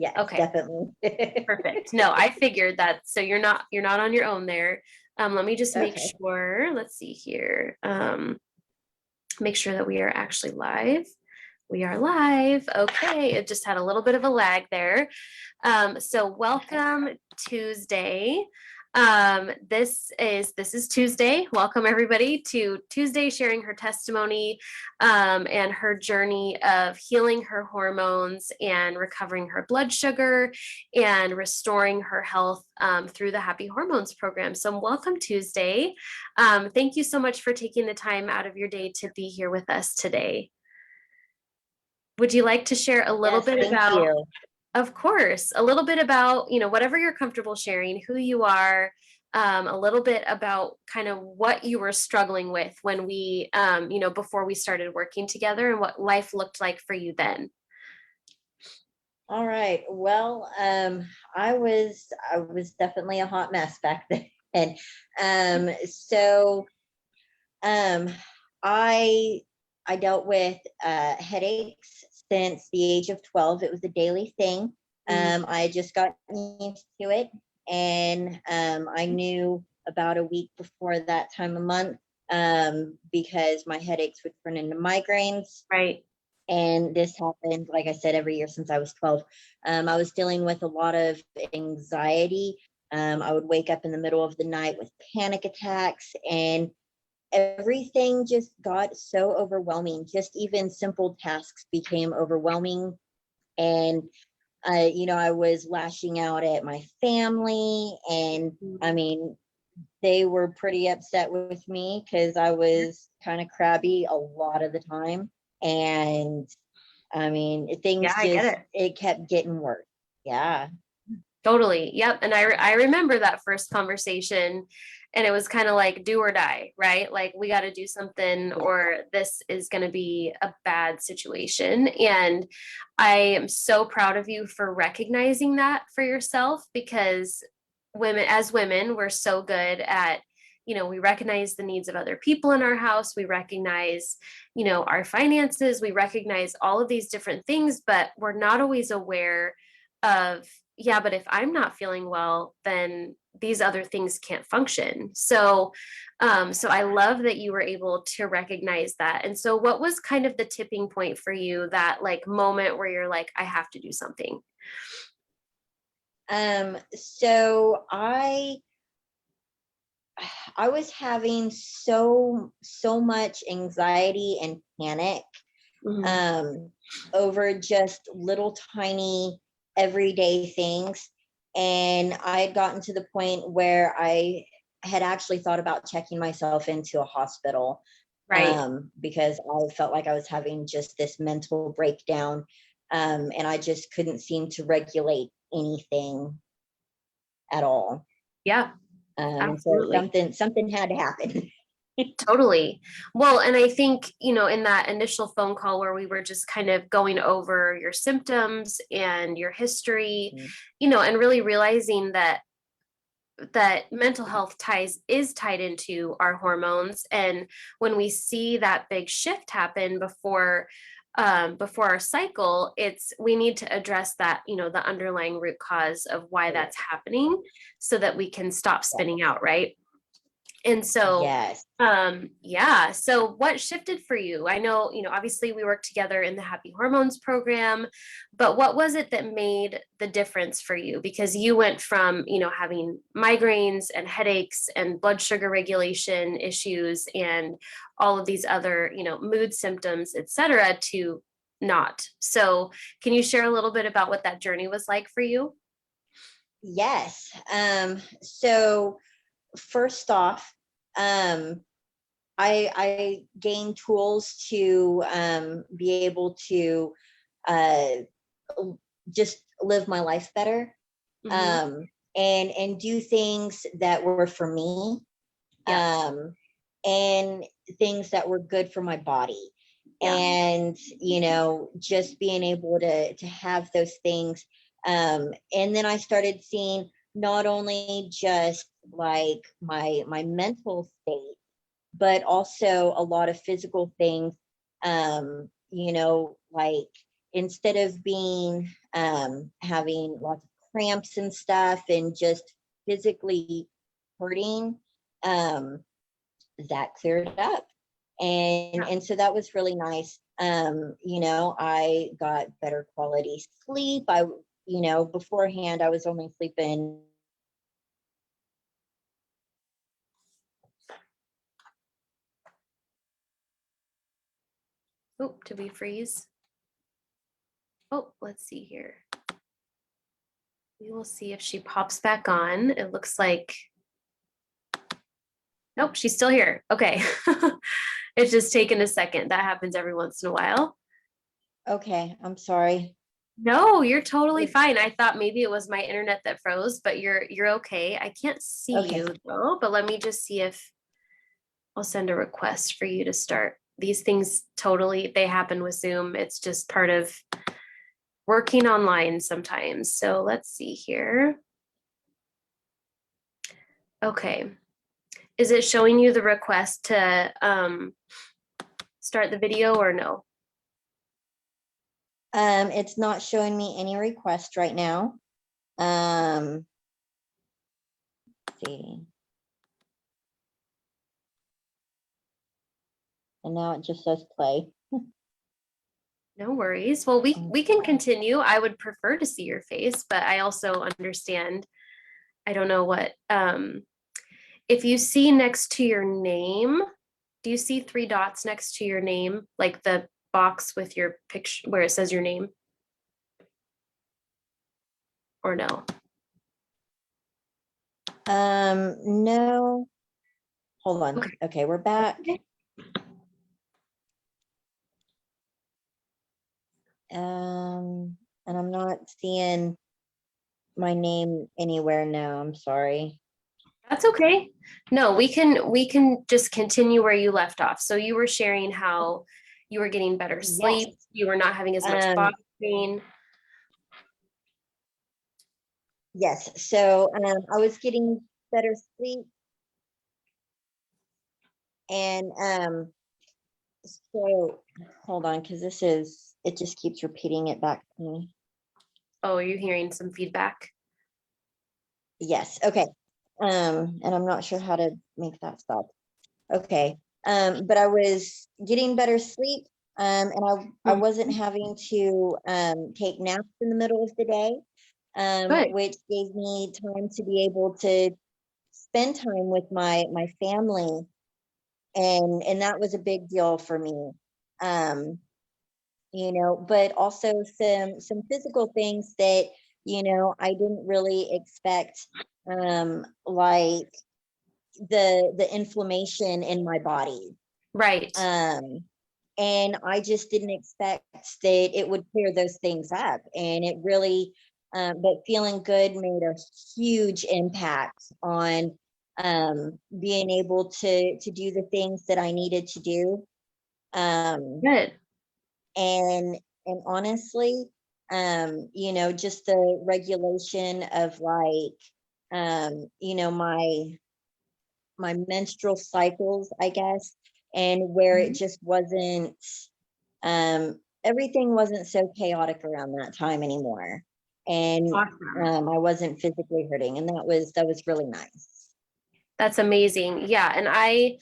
Yes, Okay. definitely. Perfect. No, I figured that. So you're not on your own there. Let me just make Okay. sure. Let's see here. Make sure that we are actually live. We are live. Okay. It just had a little bit of a lag there. So Okay. welcome Tuesday. This is Tuesday. Welcome everybody to Tuesday, sharing her testimony and her journey of healing her hormones and recovering her blood sugar and restoring her health through the Happy Hormones program. So welcome Tuesday. Thank you so much for taking the time out of your day to be here with us today. Would you like to share a little Yes, bit thank about, you. of course, a little bit about, whatever you're comfortable sharing, who you are, a little bit about kind of what you were struggling with when we, before we started working together and what life looked like for you then. All right. Well, I was definitely a hot mess back then. So um I I dealt with headaches since the age of 12. It was a daily thing. Mm, I just got used to it, and I knew about a week before that time of month, because my headaches would turn into migraines. right. And this happened, like I said, every year since I was 12. I was dealing with a lot of anxiety. I would wake up in the middle of the night with panic attacks, and everything just got so overwhelming. Just even simple tasks became overwhelming. And I was lashing out at my family, and I Mm, mean, they were pretty upset with me because I was kind of crabby a lot of the time. And I mean, yeah, things I get just, it. it kept getting worse. Yeah. Totally. Yep. And I remember that first conversation, and it was kind of like do or die, right? Like we got to do something Yeah. or this is going to be a bad situation. And I am so proud of you for recognizing that for yourself, because women, we're so good at, we recognize the needs of other people in our house. We recognize, our finances. We recognize all of these different things, but we're not always aware of, yeah, but if I'm not feeling well, then these other things can't function. So I love that you were able to recognize that. And so what was kind of the tipping point for you, that like moment where you're like, I have to do something? So I was having so much anxiety and panic, Mhm. um over just little tiny everyday things. And I had gotten to the point where I had actually thought about checking myself into a hospital, Right. because I felt like I was having just this mental breakdown, and I just couldn't seem to regulate anything at all. Yeah, And so absolutely. something had to happen. Totally. Well, and I think, in that initial phone call where we were just kind of going over your symptoms and your history, and really realizing that mental health is tied into our hormones. And when we see that big shift happen before our cycle, we need to address that, the underlying root cause of why that's happening, so that we can stop spinning out, right? And so, Yes. yeah. So what shifted for you? I know, obviously we worked together in the Happy Hormones program, but what was it that made the difference for you? Because you went from, having migraines and headaches and blood sugar regulation issues and all of these other, mood symptoms, et cetera, to not. So can you share a little bit about what that journey was like for you? Yes. So first off, um, I gained tools to be able to uh, just live my life better, Hmm. um, and do things that were for me, Yep. um, and things that were good for my body. Yeah. And just being able to have those things. And then I started seeing not only just like my mental state, but also a lot of physical things. Like instead of being having lots of cramps and stuff and just physically hurting, that cleared up. And so that was really nice. I got better quality sleep. Beforehand I was only sleeping. Oh, did we freeze? Oh, let's see here. We will see if she pops back on. It looks like, nope, she's still here. Okay. It's just taken a second. That happens every once in a while. Okay, I'm sorry. No, you're totally fine. I thought maybe it was my internet that froze, but you're okay. I can't see Okay. you though, but let me just see if I'll send a request for you to start. These things totally, they happen with Zoom. It's just part of working online sometimes. So let's see here. Okay. Is it showing you the request to start the video or no? It's not showing me any request right now. Let's see. And now it just says play. No worries. Well, we can continue. I would prefer to see your face, but I also understand. I don't know what if you see next to your name, do you see 3 dots next to your name, like the box with your picture where it says your name? Or no? No. Hold on. Okay, we're back. Okay. And I'm not seeing my name anywhere now. I'm sorry. That's okay. No, we can just continue where you left off. So you were sharing how you were getting better sleep, Yes. you were not having as much body pain. Yes. So I was getting better sleep. And so hold on, because it just keeps repeating it back to me. Oh, are you hearing some feedback? Yes. Okay. And I'm not sure how to make that stop. Okay. But I was getting better sleep. And I wasn't having to take naps in the middle of the day, Good. which gave me time to be able to spend time with my family, and that was a big deal for me. Um, but also some physical things that I didn't really expect, like the inflammation in my body. Right. And I just didn't expect that it would clear those things up, and it really, but feeling good made a huge impact on being able to do the things that I needed to do. Good. And honestly, just the regulation of, like, my menstrual cycles, I guess, and where it just wasn't, everything wasn't so chaotic around that time anymore. And Awesome. I wasn't physically hurting, and that was really nice. That's amazing. Yeah. And I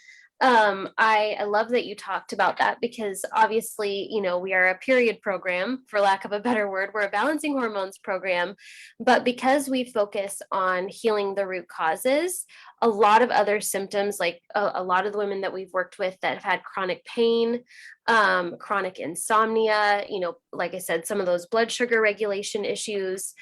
love that you talked about that because obviously, we are a period program, for lack of a better word. We're a balancing hormones program. But because we focus on healing the root causes, a lot of other symptoms, like a lot of the women that we've worked with that have had chronic pain, chronic insomnia, like I said, some of those blood sugar regulation issues,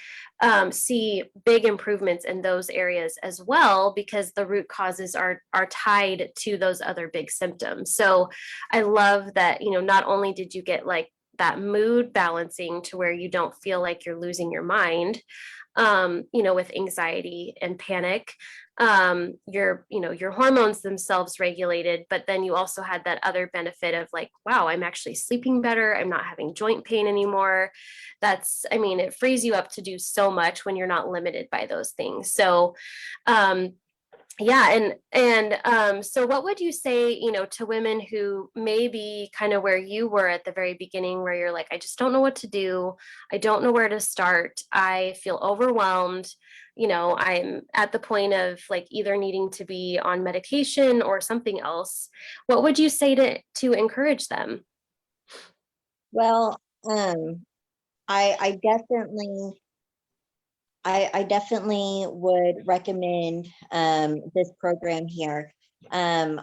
see big improvements in those areas as well, because the root causes are tied to those other big symptoms. So I love that, not only did you get like that mood balancing to where you don't feel like you're losing your mind, with anxiety and panic, your hormones themselves regulated, but then you also had that other benefit of like, wow, I'm actually sleeping better. I'm not having joint pain anymore. It frees you up to do so much when you're not limited by those things. So, Yeah, so what would you say, to women who may be kind of where you were at the very beginning, where you're like, I just don't know what to do, I don't know where to start, I feel overwhelmed, I'm at the point of like either needing to be on medication or something else. What would you say to encourage them? Well, I definitely, I definitely would recommend this program here. Um,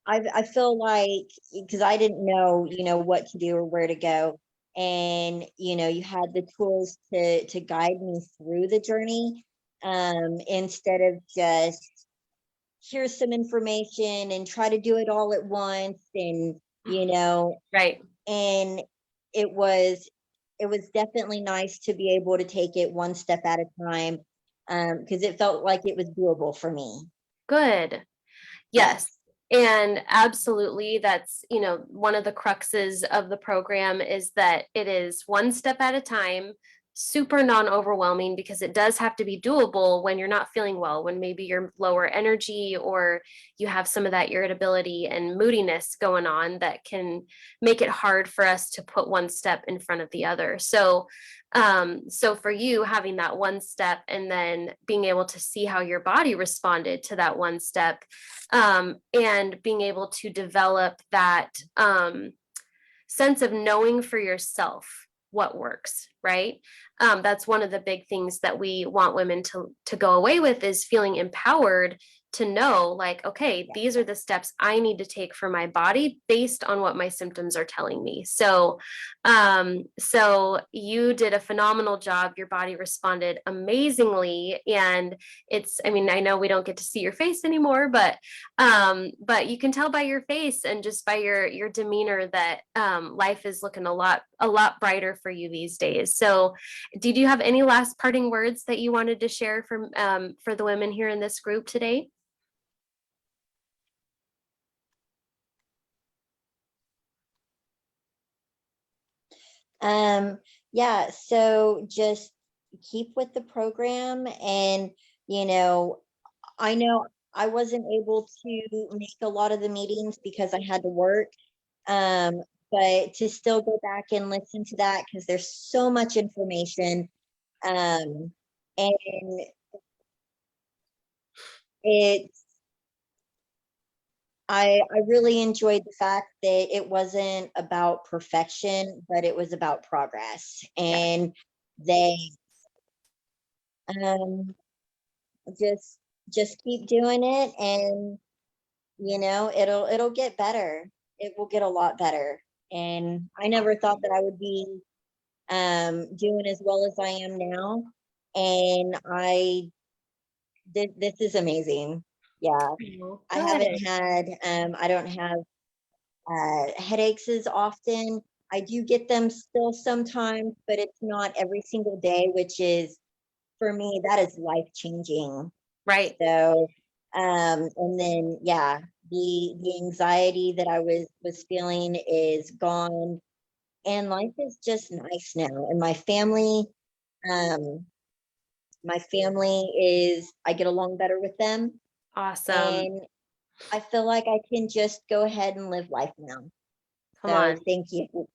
I feel like, because I didn't know, what to do or where to go, and you had the tools to guide me through the journey, instead of just here's some information and try to do it all at once, and Right. and it was it was definitely nice to be able to take it one step at a time, because it felt like it was doable for me. Good. Yes. Yes. And absolutely, that's, one of the cruxes of the program is that it is one step at a time, super non-overwhelming, because it does have to be doable when you're not feeling well, when maybe you're lower energy or you have some of that irritability and moodiness going on that can make it hard for us to put one step in front of the other. So for you, having that one step and then being able to see how your body responded to that one step, and being able to develop that sense of knowing for yourself what works, right? That's one of the big things that we want women to go away with, is feeling empowered to know, like, okay, Yeah. these are the steps I need to take for my body based on what my symptoms are telling me. So you did a phenomenal job. Your body responded amazingly, and I mean, I know we don't get to see your face anymore, but you can tell by your face and just by your demeanor that life is looking a lot brighter for you these days. So did you have any last parting words that you wanted to share for the women here in this group today? Um, yeah, so just keep with the program, and you know, I know I wasn't able to make a lot of the meetings because I had to work. Um, but to still go back and listen to that, because there's so much information. Um, and it's I really enjoyed the fact that it wasn't about perfection, but it was about progress. Yeah. And they um just just keep doing it, and it'll get better. It will get a lot better. And I never thought that I would be doing as well as I am now. And this is amazing. Yeah. Oh, I haven't good. had I don't have headaches as often. I do get them still sometimes, but it's not every single day, which is, for me, that is life changing. Right. So, and then yeah, the anxiety that I was feeling is gone, and life is just nice now. And um, my family is I get along better with them, Awesome. and I feel like I can just go ahead and live life now. Come So on. thank you.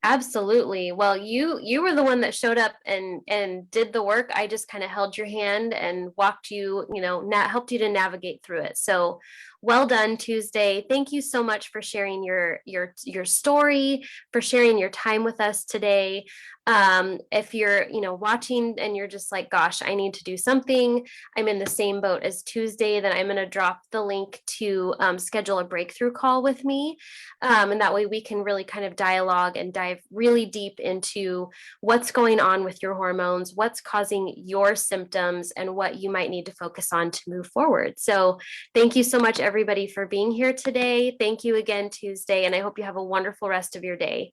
Absolutely. Well, you were the one that showed up and did the work. I just kind of held your hand and walked you, helped you to navigate through it. So, well done, Tuesday. Thank you so much for sharing your story, for sharing your time with us today. If you're, watching and you're just like, gosh, I need to do something, I'm in the same boat as Tuesday, then I'm going to drop the link to schedule a breakthrough call with me. And that way we can really kind of dialogue and dive really deep into what's going on with your hormones, what's causing your symptoms, and what you might need to focus on to move forward. So, thank you so much, everybody, for being here today. Thank you again, Tuesday, and I hope you have a wonderful rest of your day.